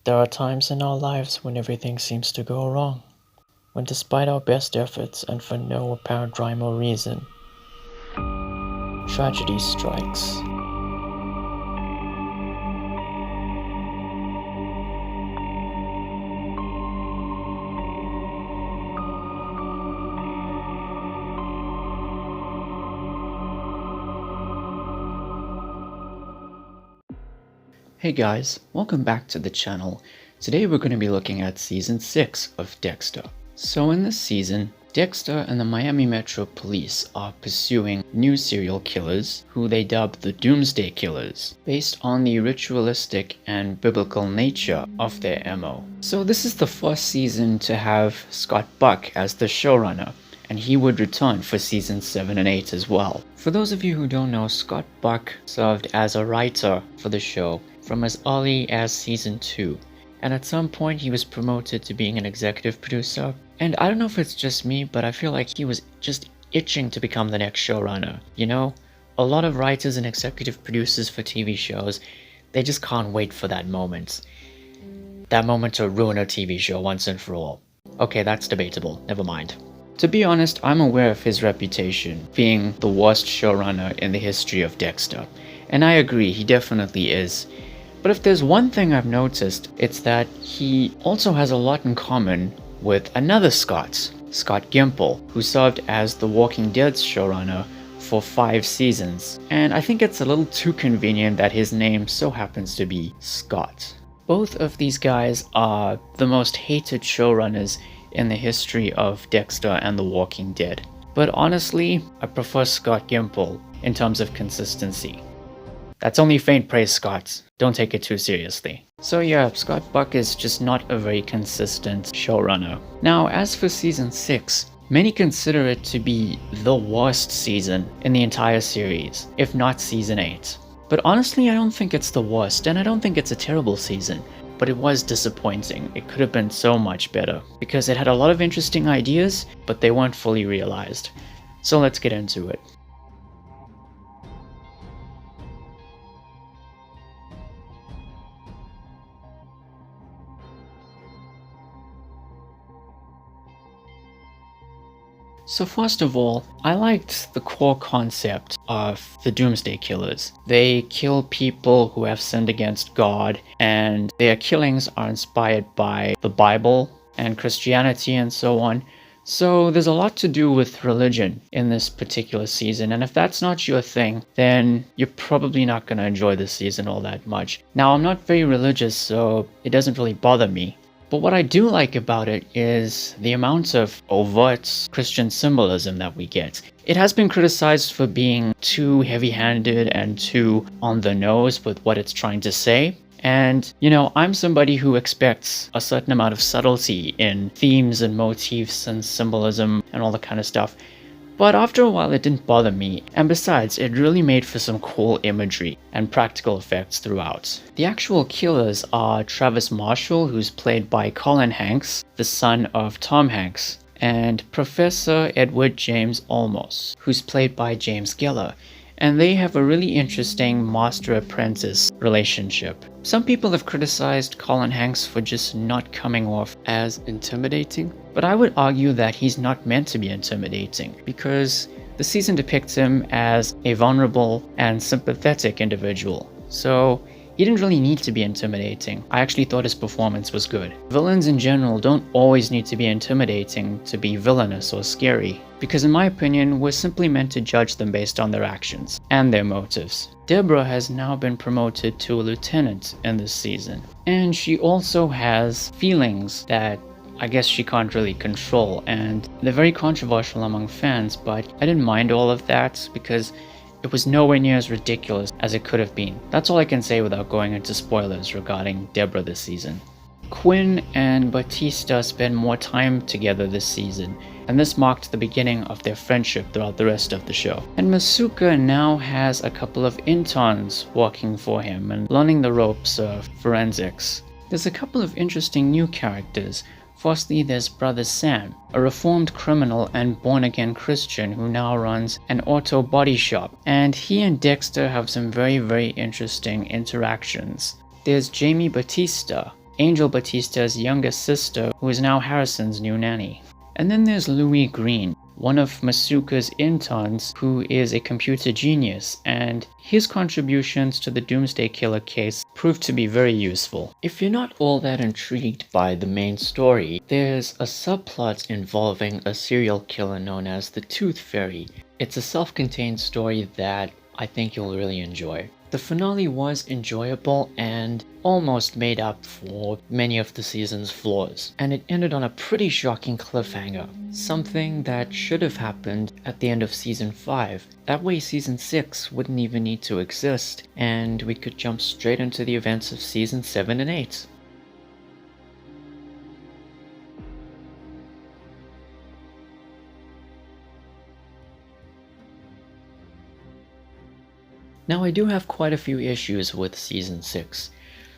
There are times in our lives when everything seems to go wrong, when despite our best efforts and for no apparent rhyme or reason, tragedy strikes. Hey guys, welcome back to the channel. Today we're going to be looking at Season 6 of Dexter. So in this season, Dexter and the Miami Metro Police are pursuing new serial killers, who they dub the Doomsday Killers, based on the ritualistic and biblical nature of their MO. So this is the first season to have Scott Buck as the showrunner, and he would return for seasons 7 and 8 as well. For those of you who don't know, Scott Buck served as a writer for the show from as early as season 2, and at some point he was promoted to being an executive producer. And I don't know if it's just me, but I feel like he was just itching to become the next showrunner. You know, a lot of writers and executive producers for TV shows, they just can't wait for that moment. That moment to ruin a TV show once and for all. Okay, that's debatable, never mind. To be honest, I'm aware of his reputation being the worst showrunner in the history of Dexter, and I agree, he definitely is. But if there's one thing I've noticed, it's that he also has a lot in common with another Scott Gimple, who served as The Walking Dead's showrunner for 5 seasons, and I think it's a little too convenient that his name so happens to be Scott. Both of these guys are the most hated showrunners in the history of Dexter and The Walking Dead. But honestly, I prefer Scott Gimple in terms of consistency. That's only faint praise, Scott. Don't take it too seriously. So yeah, Scott Buck is just not a very consistent showrunner. Now, as for season 6, many consider it to be the worst season in the entire series, if not season 8. But honestly, I don't think it's the worst, and I don't think it's a terrible season. But it was disappointing. It could have been so much better, because it had a lot of interesting ideas, but they weren't fully realized. So let's get into it. So first of all, I liked the core concept of the Doomsday Killers. They kill people who have sinned against God, and their killings are inspired by the Bible and Christianity and so on. So there's a lot to do with religion in this particular season, and if that's not your thing, then you're probably not going to enjoy this season all that much. Now, I'm not very religious, so it doesn't really bother me. But what I do like about it is the amount of overt Christian symbolism that we get. It has been criticized for being too heavy-handed and too on the nose with what it's trying to say. And, you know, I'm somebody who expects a certain amount of subtlety in themes and motifs and symbolism and all that kind of stuff. But after a while it didn't bother me, and besides, it really made for some cool imagery and practical effects throughout. The actual killers are Travis Marshall, who's played by Colin Hanks, the son of Tom Hanks, and Professor Edward James Olmos, who's played by James Geller, and they have a really interesting master-apprentice relationship. Some people have criticized Colin Hanks for just not coming off as intimidating, but I would argue that he's not meant to be intimidating, because the season depicts him as a vulnerable and sympathetic individual. So he didn't really need to be intimidating. I actually thought his performance was good. Villains in general don't always need to be intimidating to be villainous or scary, because in my opinion, we're simply meant to judge them based on their actions and their motives. Deborah has now been promoted to a lieutenant in this season, and she also has feelings that I guess she can't really control, and they're very controversial among fans, but I didn't mind all of that because it was nowhere near as ridiculous as it could have been. That's all I can say without going into spoilers regarding Deborah this season. Quinn and Batista spend more time together this season, and this marked the beginning of their friendship throughout the rest of the show. And Masuka now has a couple of interns working for him and learning the ropes of forensics. There's a couple of interesting new characters. Firstly, there's Brother Sam, a reformed criminal and born-again Christian who now runs an auto body shop, and he and Dexter have some very interesting interactions. There's Jamie Batista, Angel Batista's younger sister, who is now Harrison's new nanny. And then there's Louis Green, one of Masuka's interns, who is a computer genius, and his contributions to the Doomsday Killer case proved to be very useful. If you're not all that intrigued by the main story, there's a subplot involving a serial killer known as the Tooth Fairy. It's a self-contained story that I think you'll really enjoy. The finale was enjoyable and almost made up for many of the season's flaws, and it ended on a pretty shocking cliffhanger, something that should have happened at the end of season 5. That way season 6 wouldn't even need to exist, and we could jump straight into the events of season 7 and 8. Now I do have quite a few issues with season 6.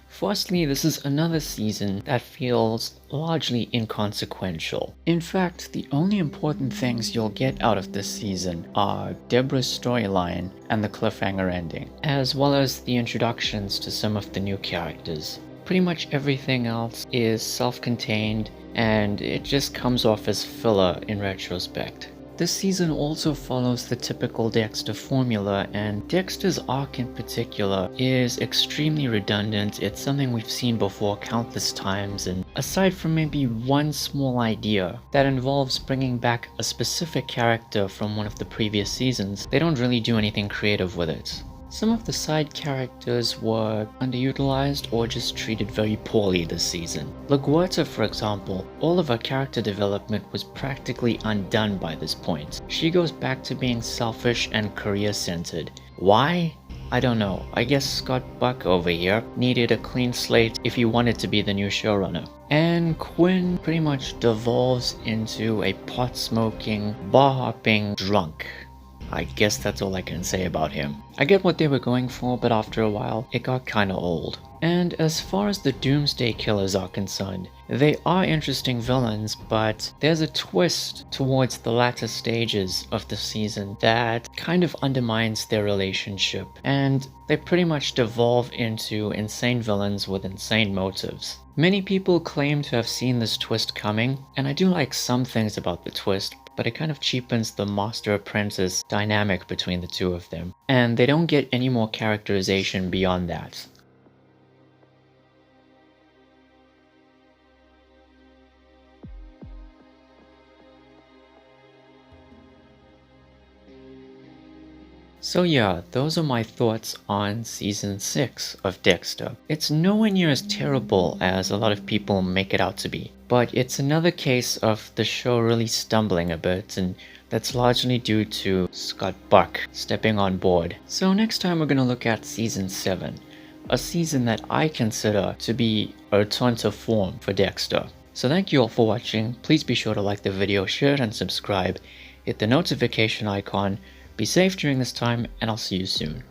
Firstly, this is another season that feels largely inconsequential. In fact, the only important things you'll get out of this season are Deborah's storyline and the cliffhanger ending, as well as the introductions to some of the new characters. Pretty much everything else is self-contained, and it just comes off as filler in retrospect. This season also follows the typical Dexter formula, and Dexter's arc in particular is extremely redundant. It's something we've seen before countless times, and aside from maybe one small idea that involves bringing back a specific character from one of the previous seasons, they don't really do anything creative with it. Some of the side characters were underutilized or just treated very poorly this season. LaGuerta, for example, all of her character development was practically undone by this point. She goes back to being selfish and career-centered. Why? I don't know. I guess Scott Buck over here needed a clean slate if he wanted to be the new showrunner. And Quinn pretty much devolves into a pot-smoking, bar-hopping drunk. I guess that's all I can say about him. I get what they were going for, but after a while, it got kinda old. And as far as the Doomsday Killers are concerned, they are interesting villains, but there's a twist towards the latter stages of the season that kind of undermines their relationship, and they pretty much devolve into insane villains with insane motives. Many people claim to have seen this twist coming, and I do like some things about the twist, but it kind of cheapens the master-apprentice dynamic between the two of them, and they don't get any more characterization beyond that. So yeah, those are my thoughts on season 6 of Dexter. It's nowhere near as terrible as a lot of people make it out to be, but it's another case of the show really stumbling a bit, and that's largely due to Scott Buck stepping on board. So next time we're gonna look at season 7, a season that I consider to be a return to form for Dexter. So thank you all for watching. Please be sure to like the video, share it, and subscribe. Hit the notification icon. Be safe during this time, and I'll see you soon.